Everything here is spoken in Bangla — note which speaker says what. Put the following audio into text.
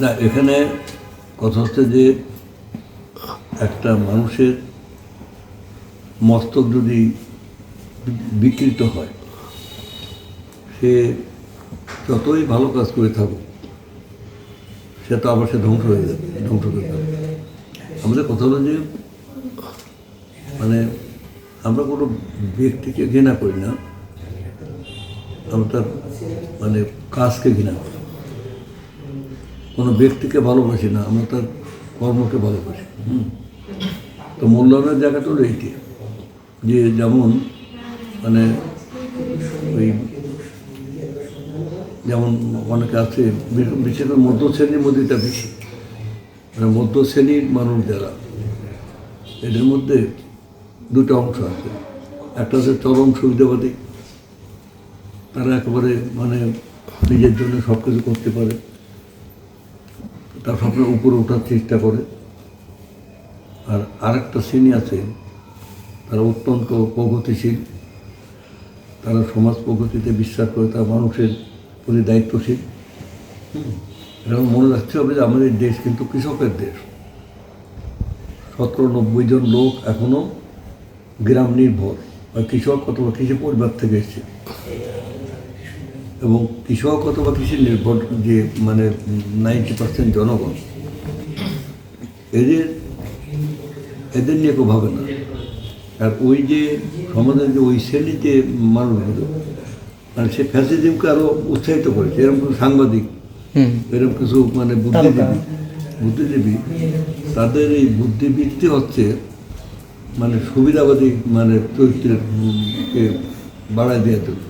Speaker 1: না, এখানে কথা হচ্ছে যে একটা মানুষের মস্তক যদি বিকৃত হয়, সে যতই ভালো কাজ করে থাকুক, সে তো আবার সে ধ্বংস হয়ে যাবে, ধ্বংস করে যাবে। আমাদের কথা হলো যে মানে আমরা কোনো ব্যক্তিকে ঘৃণা করি না, আমরা তার মানে কাজকে ঘৃণা করি। কোনো ব্যক্তিকে ভালোবাসি না, আমরা তার কর্মকে ভালোবাসি। তো মূল্যায়নের জায়গাটা হলো এইটি, যে যেমন মানে ওই যেমন অনেকে আছে, বিশেষ করে মধ্য শ্রেণীর মধ্যে এটা বেশি, মানে মধ্য শ্রেণীর মানুষ যারা, এদের মধ্যে দুটো অংশ আছে। একটা হচ্ছে চরম সুবিধাবাদী, তারা একেবারে মানে নিজের জন্য সব কিছু করতে পারে, তার স্বপ্নের উপরে ওঠার চেষ্টা করে। আর আরেকটা শ্রেণী আছে, তারা অত্যন্ত প্রগতিশীল, তারা সমাজ প্রগতিতে বিশ্বাস করে, তারা মানুষের প্রতি দায়িত্বশীল। এরকম মনে রাখতে হবে যে আমাদের দেশ কিন্তু কৃষকের দেশ। 70-90 জন লোক এখনও গ্রাম নির্ভর বা কৃষক অথবা কৃষি পরিবার থেকে এসছে, এবং কৃষক অথবা কৃষি নির্ভর যে মানে 90% জনগণ, এদের নিয়ে কেউ ভাবে না। আর ওই যে সমাজের যে ওই শ্রেণীতে মানুষগুলো, মানে সে ফ্যাসিজমকে আরও উৎসাহিত করেছে। এরকম কিছু সাংবাদিক, এরকম কিছু মানে বুদ্ধিজীবী, তাদের এই বুদ্ধিবৃত্তি হচ্ছে মানে সুবিধাবাদী মানে চরিত্রের বাড়ায় দিয়ে দেবে।